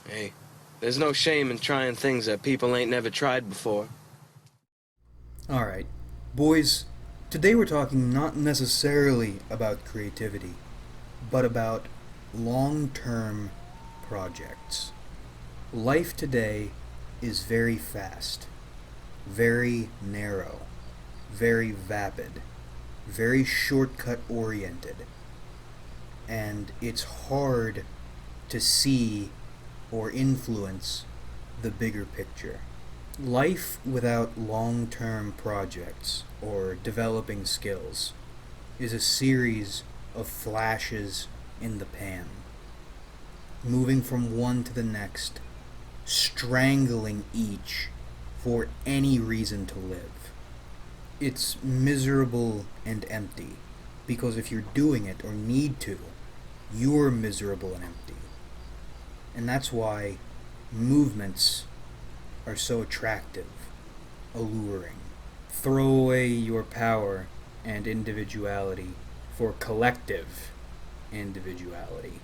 Hey, there's no shame in trying things that people ain't never tried before. Alright, boys, today we're talking not necessarily about creativity, but about long-term projects. Life today is very fast, very narrow, very vapid, very shortcut oriented, and it's hard to see or influence the bigger picture. Life without long-term projects or developing skills is a series of flashes in the pan, moving from one to the next, strangling each for any reason to live. It's miserable and empty, because if you're doing it or need to, you're miserable and empty. And that's why movements are so attractive, alluring. Throw away your power and individuality for collective individuality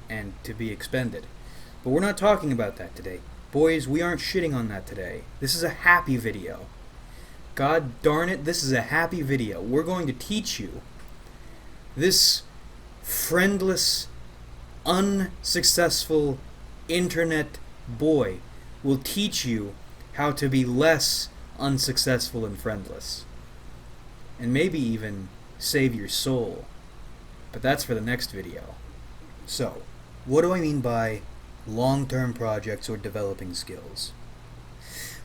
and to be expended. But we're not talking about that today. Boys, we aren't shitting on that today. This is a happy video. God darn it, this is a happy video. We're going to teach you. This friendless, unsuccessful internet boy will teach you how to be less unsuccessful and friendless. And maybe even save your soul. But that's for the next video. So, what do I mean by long-term projects or developing skills?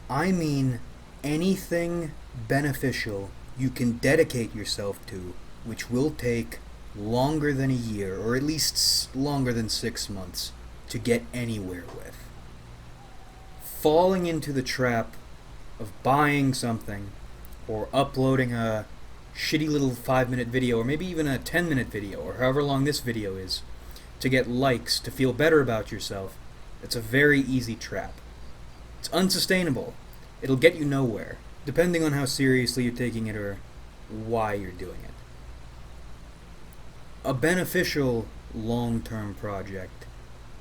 I mean anything beneficial you can dedicate yourself to, which will take longer than a year, or at least longer than 6 months, to get anywhere with. Falling into the trap of buying something or uploading a shitty little 5-minute video, or maybe even a 10-minute video, or however long this video is, to get likes, to feel better about yourself, it's a very easy trap. It's unsustainable. It'll get you nowhere, depending on how seriously you're taking it or why you're doing it. A beneficial long-term project,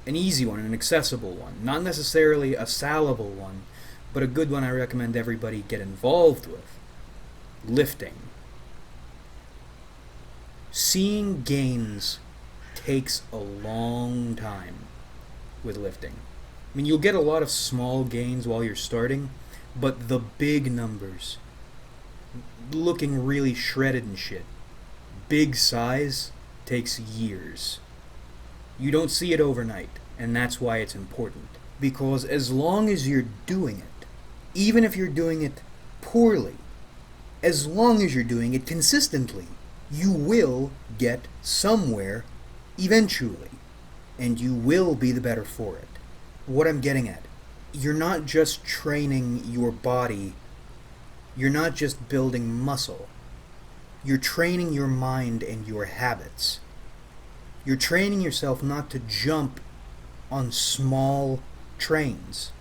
an easy one, an accessible one, not necessarily a salable one, but a good one I recommend everybody get involved with. Lifting. Seeing gains takes a long time with lifting. I mean, you'll get a lot of small gains while you're starting, but the big numbers, looking really shredded and shit, big size, takes years. You don't see it overnight, and that's why it's important. Because as long as you're doing it, even if you're doing it poorly, as long as you're doing it consistently, you will get somewhere eventually, and you will be the better for it. What I'm getting at, you're not just training your body, you're not just building muscle, you're training your mind and your habits. You're training yourself not to jump on small trains.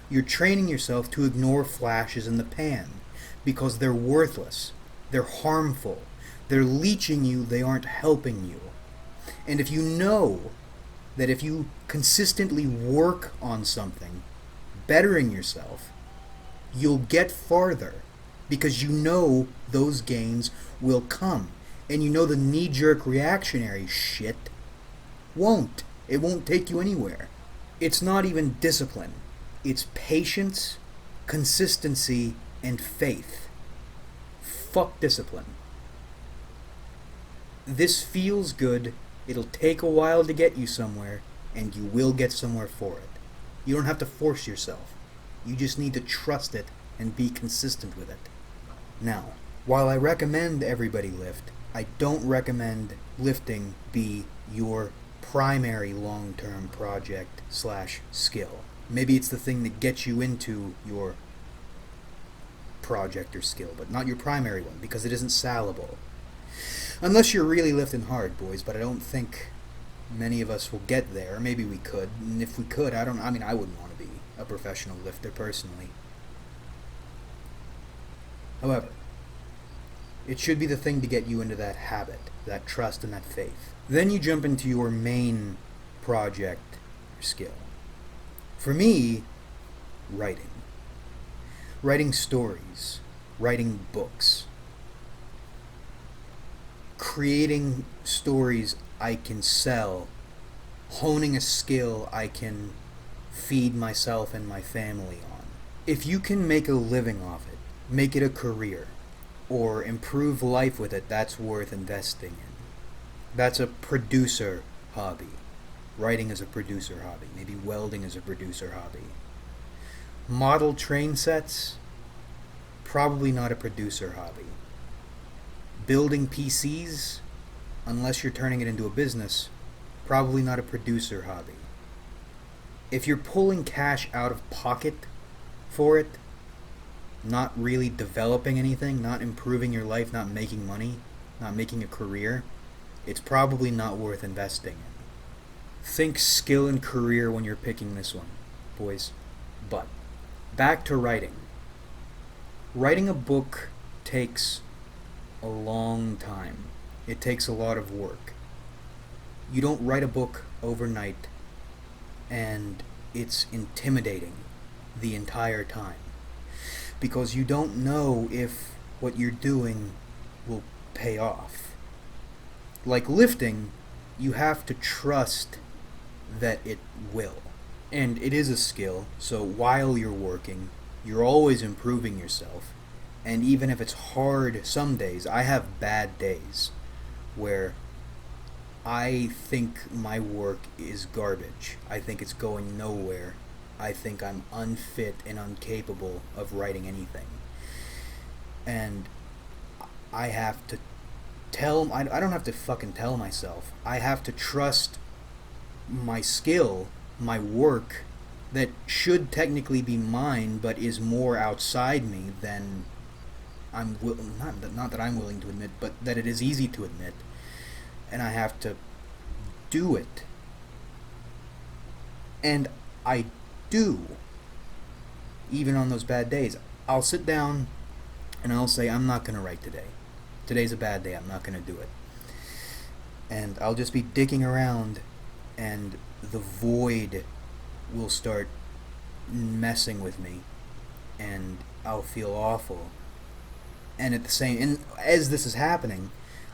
You're training yourself to ignore flashes in the pan because they're worthless, they're harmful, they're leeching you, they aren't helping you. And if you know that if you consistently work on something, bettering yourself, you'll get farther because you know those gains will come. And you know the knee-jerk reactionary shit won't. It won't take you anywhere. It's not even discipline. It's patience, consistency, and faith. Fuck discipline. This feels good, it'll take a while to get you somewhere, and you will get somewhere for it. You don't have to force yourself. You just need to trust it and be consistent with it. Now, while I recommend everybody lift, I don't recommend lifting be your primary long-term project / skill. Maybe it's the thing that gets you into your project or skill, but not your primary one, because it isn't salable. Unless you're really lifting hard, boys, but I don't think many of us will get there. Maybe we could, and if we could, I wouldn't want to be a professional lifter personally. However, it should be the thing to get you into that habit, that trust, and that faith. Then you jump into your main project or skill. For me, writing. Writing stories, writing books, creating stories I can sell, honing a skill I can feed myself and my family on. If you can make a living off it, make it a career, or improve life with it, that's worth investing in. That's a producer hobby. Writing is a producer hobby. Maybe welding is a producer hobby. Model train sets, probably not a producer hobby. Building PCs, unless you're turning it into a business, probably not a producer hobby. If you're pulling cash out of pocket for it, not really developing anything, not improving your life, not making money, not making a career, it's probably not worth investing in. Think skill and career when you're picking this one, boys. But, back to writing. Writing a book takes a long time. It takes a lot of work. You don't write a book overnight, and it's intimidating the entire time. Because you don't know if what you're doing will pay off. Like lifting, you have to trust that it will. And it is a skill, so while you're working, you're always improving yourself. And even if it's hard some days, I have bad days where I think my work is garbage. I think it's going nowhere. I think I'm unfit and incapable of writing anything. And I have to I don't have to fucking tell myself. I have to trust my skill, my work, that should technically be mine, but is more outside me than not that I'm willing to admit, but that it is easy to admit. And I have to do it. And I do. Even on those bad days. I'll sit down and I'll say, I'm not going to write today. Today's a bad day, I'm not going to do it. And I'll just be dicking around, and the void will start messing with me, and I'll feel awful. And as this is happening,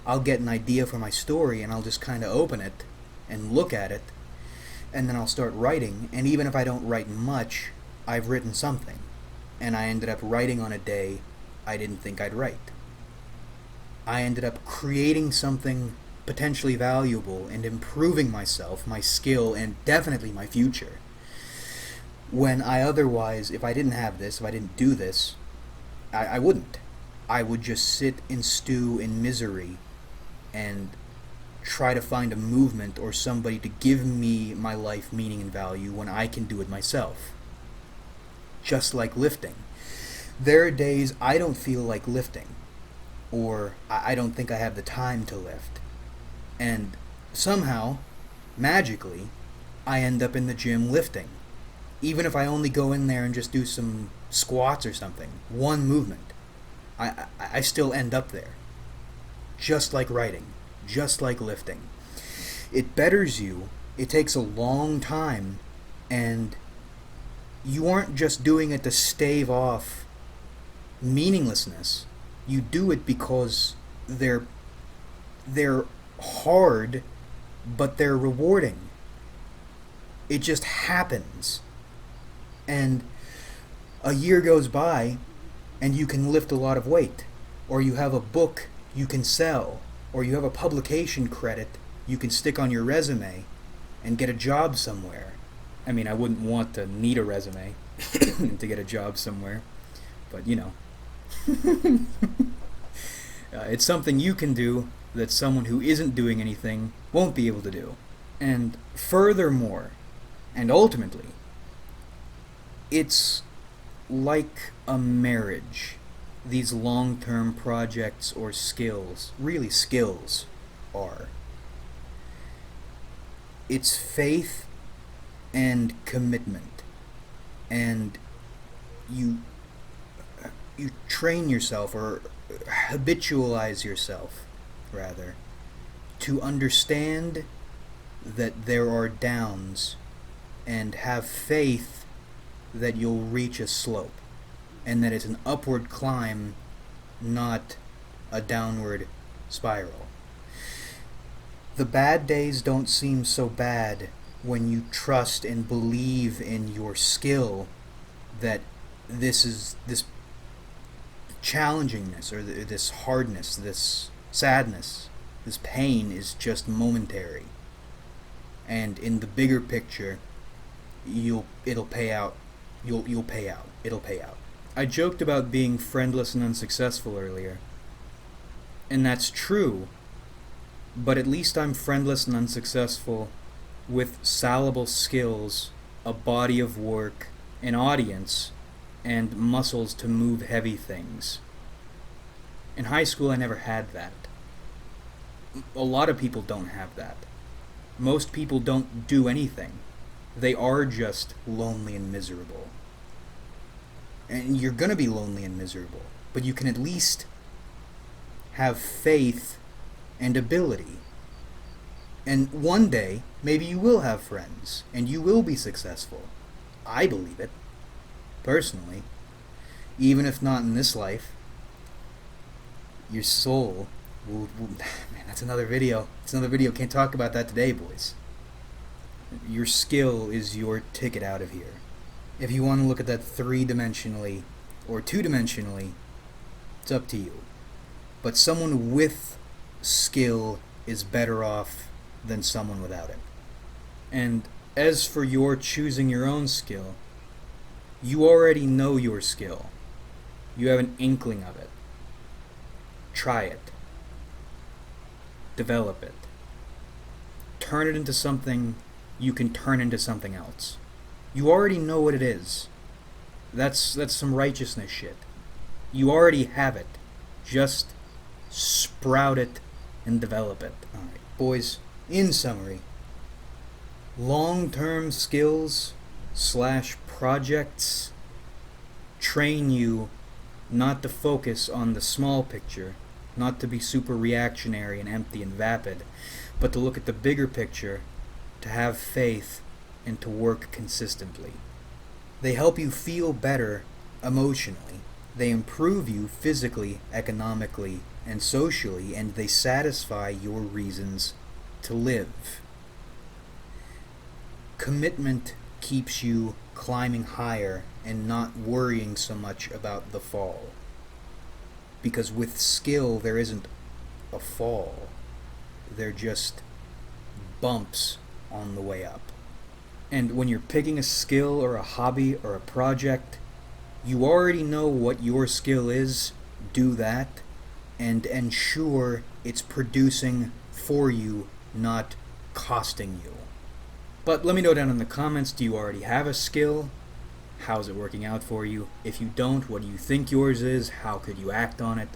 I'll get an idea for my story, and I'll just kind of open it and look at it, and then I'll start writing. And even if I don't write much, I've written something, and I ended up writing on a day I didn't think I'd write. I ended up creating something potentially valuable and improving myself, my skill, and definitely my future. When I otherwise, if I didn't have this, if I didn't do this, I wouldn't. I would just sit and stew in misery and try to find a movement or somebody to give me my life meaning and value when I can do it myself. Just like lifting. There are days I don't feel like lifting, or I don't think I have the time to lift. And somehow, magically, I end up in the gym lifting. Even if I only go in there and just do some squats or something, one movement, I still end up there. Just like writing, just like lifting. It betters you, it takes a long time, and you aren't just doing it to stave off meaninglessness. You do it because they're hard, but they're rewarding. It just happens. And a year goes by, and you can lift a lot of weight. Or you have a book you can sell. Or you have a publication credit you can stick on your resume and get a job somewhere. I mean, I wouldn't want to need a resume to get a job somewhere. But, you know. It's something you can do that someone who isn't doing anything won't be able to do. And furthermore, and ultimately, it's like a marriage. These long-term projects or skills, really skills, are. It's faith and commitment. And you train yourself, or habitualize yourself, rather, to understand that there are downs, and have faith that you'll reach a slope, and that it's an upward climb, not a downward spiral. The bad days don't seem so bad when you trust and believe in your skill that this challengingness, or this hardness, this sadness, this pain is just momentary. And in the bigger picture, it'll pay out. You'll pay out. It'll pay out. I joked about being friendless and unsuccessful earlier. And that's true, but at least I'm friendless and unsuccessful with salable skills, a body of work, an audience, and muscles to move heavy things. In high school, I never had that. A lot of people don't have that. Most people don't do anything. They are just lonely and miserable. And you're gonna be lonely and miserable, but you can at least have faith and ability. And one day, maybe you will have friends, and you will be successful. I believe it, personally. Even if not in this life, your soul will man, that's another video. It's another video. Can't talk about that today, boys. Your skill is your ticket out of here. If you want to look at that 3-dimensionally or 2-dimensionally, it's up to you. But someone with skill is better off than someone without it. And as for your choosing your own skill, you already know your skill. You have an inkling of it. Try it. Develop it. Turn it into something you can turn into something else. You already know what it is. That's some righteousness shit. You already have it. Just sprout it and develop it. Alright, boys, in summary, long-term skills / projects train you not to focus on the small picture, not to be super reactionary and empty and vapid, but to look at the bigger picture, to have faith, and to work consistently. They help you feel better emotionally. They improve you physically, economically, and socially, and they satisfy your reasons to live. Commitment keeps you climbing higher and not worrying so much about the fall. Because with skill, there isn't a fall. They're just bumps on the way up. And when you're picking a skill or a hobby or a project, you already know what your skill is. Do that and ensure it's producing for you, not costing you. But let me know down in the comments, do you already have a skill? How's it working out for you? If you don't, what do you think yours is? How could you act on it?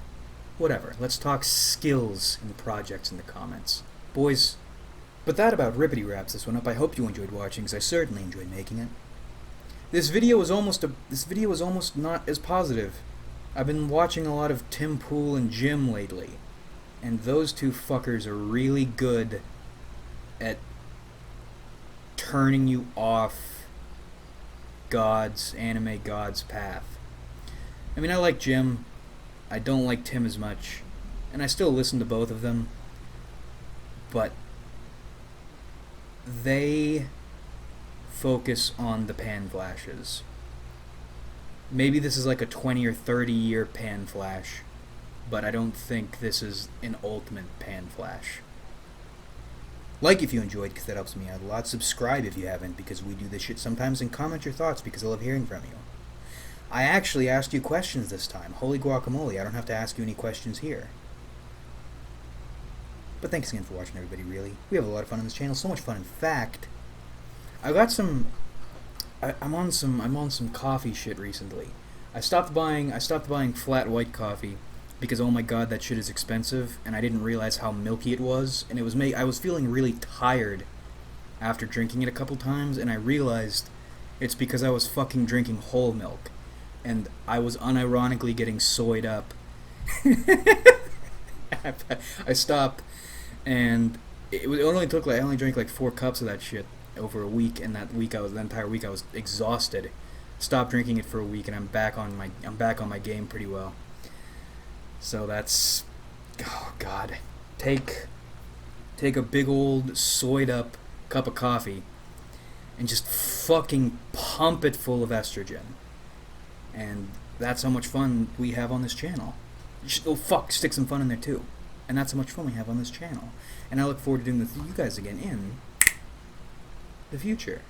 Whatever. Let's talk skills and projects in the comments. Boys, but that about rippity wraps this one up. I hope you enjoyed watching, because I certainly enjoyed making it. This video is almost not as positive. I've been watching a lot of Tim Pool and Jim lately, and those two fuckers are really good at turning you off anime God's path. I mean, I like Jim, I don't like Tim as much, and I still listen to both of them, but they focus on the pan flashes. Maybe this is like a 20 or 30 year pan flash, but I don't think this is an ultimate pan flash. Like if you enjoyed, because that helps me out a lot. Subscribe if you haven't, because we do this shit sometimes, and comment your thoughts, because I love hearing from you. I actually asked you questions this time. Holy guacamole, I don't have to ask you any questions here. But thanks again for watching, everybody, really. We have a lot of fun on this channel, so much fun. In fact, I got some... I'm on some coffee shit recently. I stopped buying flat white coffee because, oh my god, that shit is expensive, and I didn't realize how milky it was, and I was feeling really tired after drinking it a couple times, and I realized it's because I was fucking drinking whole milk, and I was unironically getting soyed up. I stopped, and it only took I only drank like 4 cups of that shit over a week, and that entire week I was exhausted. stopped drinking it for a week, and I'm back on my game pretty well. So that's, oh god, take a big old soyed up cup of coffee and just fucking pump it full of estrogen. And that's how much fun we have on this channel. Stick some fun in there too. And that's how much fun we have on this channel. And I look forward to doing this with you guys again in the future.